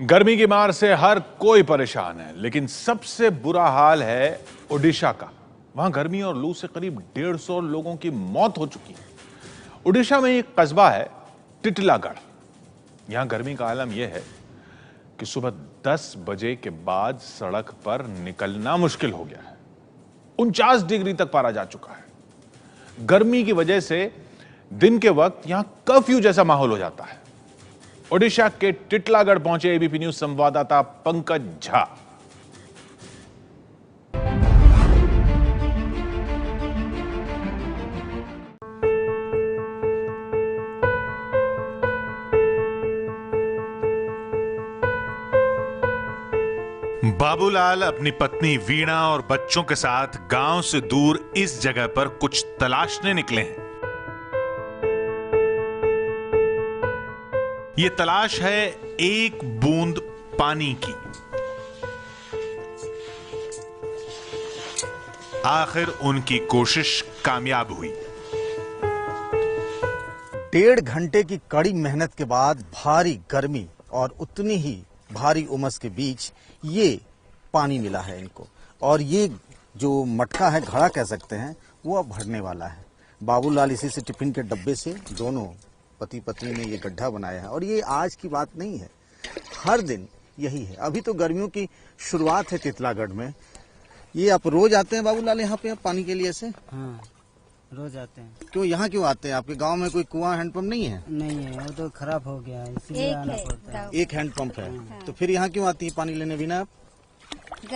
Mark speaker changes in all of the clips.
Speaker 1: गर्मी की मार से हर कोई परेशान है, लेकिन सबसे बुरा हाल है ओडिशा का। वहां गर्मी और लू से करीब 150 लोगों की मौत हो चुकी है। ओडिशा में एक कस्बा है टिटलागढ़। यहां गर्मी का आलम यह है कि सुबह 10 बजे के बाद सड़क पर निकलना मुश्किल हो गया है। 49 डिग्री तक पारा जा चुका है। गर्मी की वजह से दिन के वक्त यहां कर्फ्यू जैसा माहौल हो जाता है। ओडिशा के टिटलागढ़ पहुंचे एबीपी न्यूज संवाददाता पंकज झा। बाबूलाल अपनी पत्नी वीणा और बच्चों के साथ गांव से दूर इस जगह पर कुछ तलाशने निकले हैं। ये तलाश है एक बूंद पानी की। आखिर उनकी कोशिश कामयाब हुई।
Speaker 2: 1.5 घंटे की कड़ी मेहनत के बाद भारी गर्मी और उतनी ही भारी उमस के बीच ये पानी मिला है इनको, और ये जो मटका है, घड़ा कह सकते हैं, वो अब भरने वाला है। बाबूलाल इसी से टिफिन के डब्बे से दोनों पति पत्नी ने ये गड्ढा बनाया है, और ये आज की बात नहीं है, हर दिन यही है। अभी तो गर्मियों की शुरुआत है टिटलागढ़ में। ये आप रोज आते हैं बाबूलाल यहाँ पे पानी के लिए से?
Speaker 3: हाँ, रोज आते हैं।
Speaker 2: क्यों यहाँ क्यों आते हैं? आपके गांव में कोई कुआं हैंडपंप नहीं है?
Speaker 3: नहीं है, वो तो खराब हो गया है, इसलिए आना पड़ता है।
Speaker 2: एक हैंडपंप है। तो फिर यहाँ क्यों आती है पानी लेने? बिना आप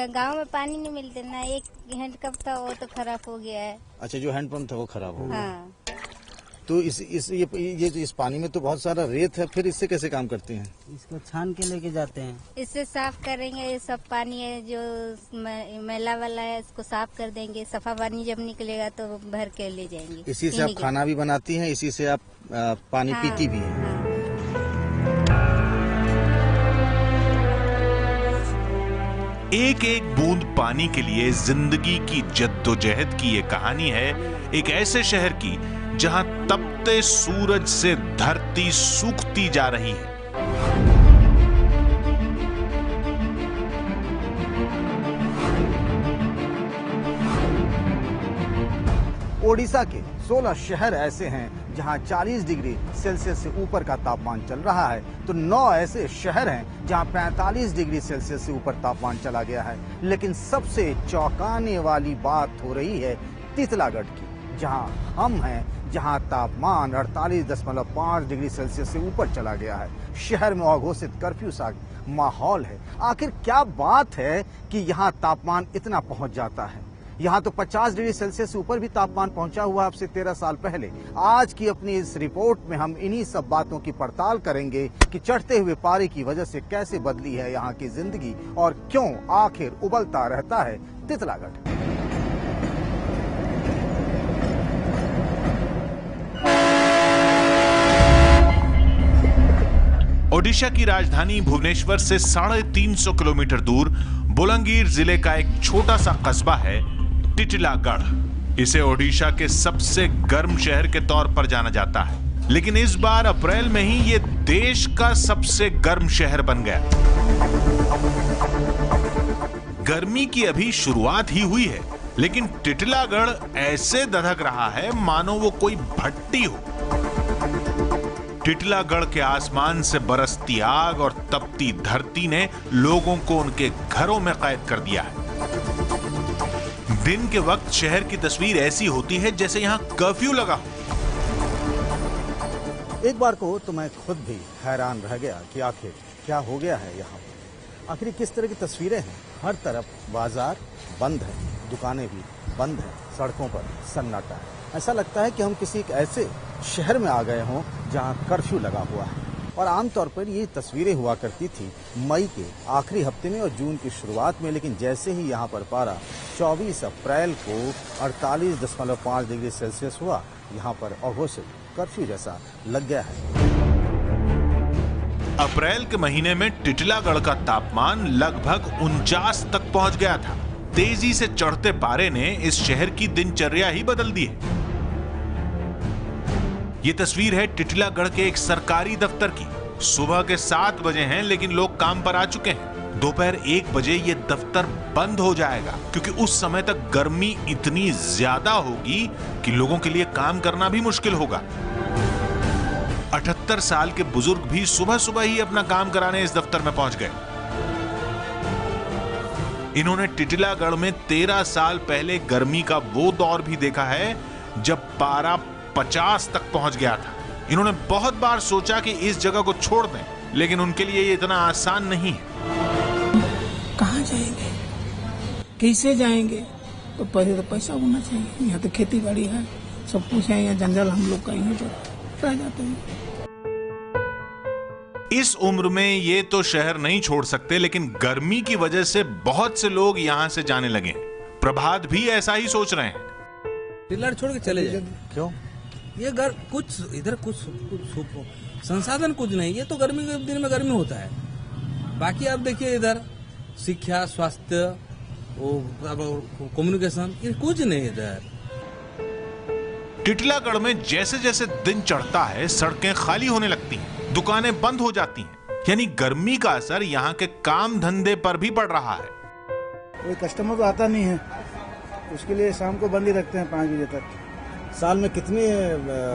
Speaker 4: गांव में पानी नहीं मिलते ना, एक हैंडपंप था वो तो खराब हो गया है।
Speaker 2: अच्छा, जो हैंडपंप था वो खराब हो गया।
Speaker 4: हाँ।
Speaker 2: तो इस पानी में तो बहुत सारा रेत है, फिर इससे कैसे काम करते हैं?
Speaker 3: इसको छान के लेके जाते हैं।
Speaker 4: इससे साफ करेंगे, ये सब पानी है जो मैला वाला है, इसको साफ कर देंगे। सफा पानी जब निकलेगा तो भर के ले जाएंगे।
Speaker 2: इसी से आप खाना भी बनाती हैं, इसी से आप पानी पीती भी हैं?
Speaker 4: हाँ।
Speaker 1: एक एक बूंद पानी के लिए जिंदगी की जद्दोजहद की ये कहानी है एक ऐसे शहर की जहां तपते सूरज से धरती सूखती जा रही है।
Speaker 2: ओडिशा के 16 शहर ऐसे हैं जहां 40 डिग्री सेल्सियस से ऊपर का तापमान चल रहा है, तो 9 ऐसे शहर हैं जहां 45 डिग्री सेल्सियस से ऊपर तापमान चला गया है। लेकिन सबसे चौंकाने वाली बात हो रही है टिटलागढ़ की, जहां हम हैं, जहां तापमान 48.5 डिग्री सेल्सियस से ऊपर चला गया है। शहर में अघोषित कर्फ्यू सा माहौल है। आखिर क्या बात है कि यहाँ तापमान इतना पहुंच जाता है? यहाँ तो 50 डिग्री सेल्सियस से ऊपर भी तापमान पहुंचा हुआ अब से 13 साल पहले। आज की अपनी इस रिपोर्ट में हम इन्हीं सब बातों की पड़ताल करेंगे कि चढ़ते हुए पारे की वजह से कैसे बदली है यहाँ की जिंदगी, और क्यों आखिर उबलता रहता है टिटलागढ़।
Speaker 1: ओडिशा की राजधानी भुवनेश्वर से 350 किलोमीटर दूर बोलांगीर जिले का एक छोटा सा कस्बा है टिटलागढ़। इसे ओडिशा के सबसे गर्म शहर के तौर पर जाना जाता है, लेकिन इस बार अप्रैल में ही ये देश का सबसे गर्म शहर बन गया। गर्मी की अभी शुरुआत ही हुई है, लेकिन टिटलागढ़ ऐसे धधक रहा है मानो वो कोई भट्टी हो। टिटलागढ़ के आसमान से बरसती आग और तपती धरती ने लोगों को उनके घरों में कैद कर दिया है। दिन के वक्त शहर की तस्वीर ऐसी होती है जैसे यहां कर्फ्यू लगा हो।
Speaker 2: एक बार को तो मैं खुद भी हैरान रह गया कि आखिर क्या हो गया है यहाँ। आखिर किस तरह की तस्वीरें हैं? हर तरफ बाजार बंद है, दुकानें भी बंद हैं, सड़कों पर सन्नाटा है। ऐसा लगता है कि हम किसी एक ऐसे शहर में आ गए हों जहाँ कर्फ्यू लगा हुआ है। और आमतौर पर ये तस्वीरें हुआ करती थी मई के आखिरी हफ्ते में और जून की शुरुआत में, लेकिन जैसे ही यहाँ पर पारा 24 अप्रैल को 48.5 डिग्री सेल्सियस हुआ, यहाँ पर अघोषित कर्फ्यू जैसा लग गया है।
Speaker 1: अप्रैल के महीने में टिटलागढ़ का तापमान लगभग 49 तक पहुंच गया था। तेजी से चढ़ते पारे ने इस शहर की दिनचर्या ही बदल दी है। ये तस्वीर है टिटलागढ़ के एक सरकारी दफ्तर की। सुबह के 7 बजे हैं, लेकिन लोग काम पर आ चुके हैं। दोपहर 1 बजे ये दफ्तर बंद हो जाएगा, क्योंकि उस समय तक गर्मी इतनी ज्यादा होगी कि लोगों के लिए काम करना भी मुश्किल होगा। 78 साल के बुजुर्ग भी सुबह सुबह ही अपना काम कराने इस दफ्तर में पहुंच गए। इन्होंने टिटलागढ़ में 13 साल पहले गर्मी का वो दौर भी देखा है जब पारा 50 तक पहुंच गया था। इन्होंने बहुत बार सोचा कि इस जगह को छोड़ दें, लेकिन उनके लिए ये इतना आसान नहीं है।
Speaker 5: कहाँ जाएंगे, कैसे जाएंगे? तो पहले तो पैसा होना चाहिए। यहाँ तो खेती बाड़ी है, सब कुछ है, यहाँ जंगल हम लोग का यहीं पर रह जाते हैं।
Speaker 1: इस उम्र में ये तो शहर नहीं छोड़ सकते, लेकिन गर्मी की वजह से बहुत से लोग यहाँ से जाने लगे हैं। प्रभात भी ऐसा ही सोच रहे हैं।
Speaker 6: टिटलागढ़ छोड़ के चले जाए।
Speaker 2: क्यों?
Speaker 6: ये घर कुछ इधर कुछ संसाधन कुछ नहीं। ये तो गर्मी के दिन में गर्मी होता है। बाकी आप देखिए इधर शिक्षा, स्वास्थ्य, कम्युनिकेशन, ये कुछ नहीं इधर।
Speaker 1: टिटलागढ़ में जैसे जैसे दिन चढ़ता है सड़कें खाली होने लगती हैं, दुकानें बंद हो जाती हैं। यानी गर्मी का असर यहाँ के काम धंधे पर भी पड़ रहा है।
Speaker 7: कोई कस्टमर तो आता नहीं है, उसके लिए शाम को बंद ही रखते हैं 5 बजे तक।
Speaker 2: साल में कितने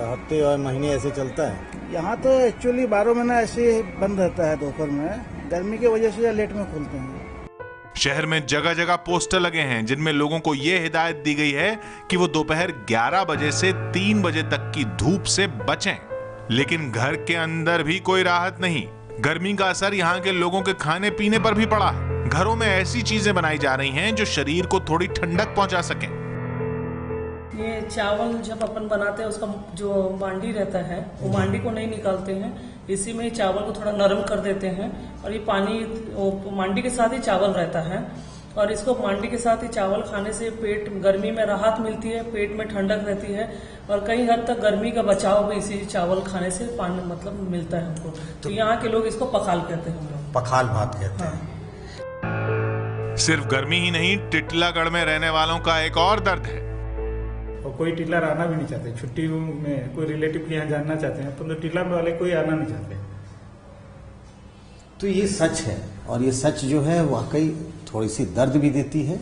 Speaker 2: हफ्ते और महीने ऐसे चलता है?
Speaker 7: यहाँ तो एक्चुअली 12 महीना ऐसे बंद रहता है। दोपहर में गर्मी की वजह से लेट में खुलते हैं।
Speaker 1: शहर में जगह जगह पोस्टर लगे हैं जिनमें लोगों को यह हिदायत दी गई है कि वो दोपहर 11 बजे से 3 बजे तक की धूप से बचें। लेकिन घर के अंदर भी कोई राहत नहीं। गर्मी का असर यहाँ के लोगों के खाने पीने पर भी पड़ा है। घरों में ऐसी चीजें बनाई जा रही हैं जो शरीर को थोड़ी ठंडक पहुंचा सकें।
Speaker 8: ये चावल जब अपन बनाते हैं उसका जो मांडी रहता है वो मांडी को नहीं निकालते हैं, इसी में चावल को थोड़ा नरम कर देते हैं। और ये पानी मांडी के साथ ही चावल रहता है, और इसको मांडी के साथ ही चावल खाने से पेट गर्मी में राहत मिलती है, पेट में ठंडक रहती है, और कई हद तक गर्मी का बचाव भी इसी चावल खाने से पानी मतलब मिलता है हमको। तो यहाँ के लोग इसको पखाल कहते हैं। हम लोग
Speaker 2: पखाल भात कहते हैं।
Speaker 1: सिर्फ गर्मी ही नहीं, टिटलागढ़ में रहने वालों का एक और दर्द है।
Speaker 7: और कोई टिटला आना भी नहीं चाहते। छुट्टी में कोई रिलेटिव के यहाँ जानना चाहते हैं तो टिटला में वाले कोई आना नहीं चाहते।
Speaker 2: तो ये सच है, और ये सच जो है वाकई थोड़ी सी दर्द भी देती है।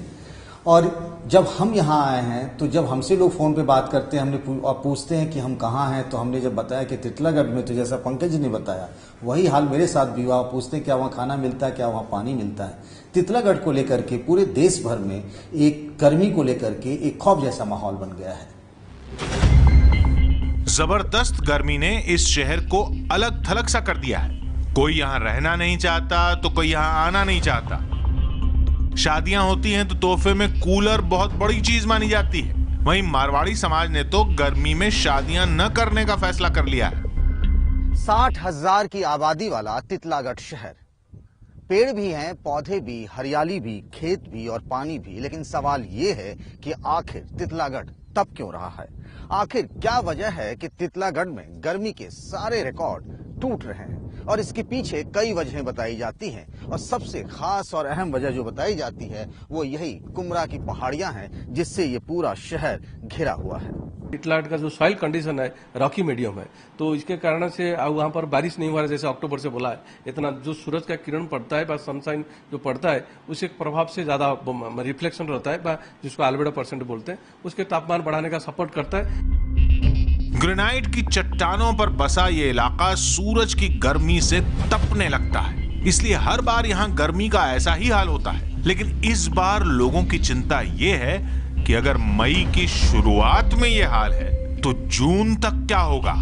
Speaker 2: और जब हम यहाँ आए हैं तो जब हमसे लोग फोन पे बात करते हैं, हमने और पूछते हैं कि हम कहाँ हैं, तो हमने जब बताया कि टिटलागढ़ में, तो जैसा पंकज ने बताया वही हाल मेरे साथ भी हुआ। पूछते हैं क्या वहाँ खाना मिलता है, क्या वहाँ पानी मिलता है। टिटलागढ़ को लेकर के पूरे देश भर में एक गर्मी को लेकर के एक खौफ जैसा माहौल बन गया है।
Speaker 1: जबरदस्त गर्मी ने इस शहर को अलग थलग सा कर दिया है। कोई यहाँ रहना नहीं चाहता तो कोई यहाँ आना नहीं चाहता। शादियां होती हैं तो तोहफे में कूलर बहुत बड़ी चीज मानी जाती है। वहीं मारवाड़ी समाज ने तो गर्मी में शादियां न करने का फैसला कर लिया है।
Speaker 2: 60,000 की आबादी वाला टिटलागढ़ शहर, पेड़ भी हैं, पौधे भी, हरियाली भी, खेत भी और पानी भी। लेकिन सवाल ये है कि आखिर टिटलागढ़ तप क्यों रहा है? आखिर क्या वजह है कि टिटलागढ़ में गर्मी के सारे रिकॉर्ड टूट रहे हैं? और इसके पीछे कई वजहें बताई जाती हैं, और सबसे खास और अहम वजह जो बताई जाती है वो यही कुमरा की पहाड़ियां हैं जिससे ये पूरा शहर घिरा हुआ है।
Speaker 9: टिटलागढ़ का जो सॉइल कंडीशन है रॉकी मीडियम है, तो इसके कारण से वहाँ पर बारिश नहीं हुआ है। जैसे अक्टूबर से बोला है, इतना जो सूरज का किरण पड़ता है, सनशाइन जो पड़ता है, उसके प्रभाव से ज्यादा रिफ्लेक्शन रहता है, जिसको अल्बेडो परसेंट बोलते हैं, उसके तापमान बढ़ाने का सपोर्ट करता है।
Speaker 1: ग्रेनाइट की चट्टानों पर बसा ये इलाका सूरज की गर्मी से तपने लगता है, इसलिए हर बार यहाँ गर्मी का ऐसा ही हाल होता है। लेकिन इस बार लोगों की चिंता ये है कि अगर मई की शुरुआत में ये हाल है तो जून तक क्या होगा।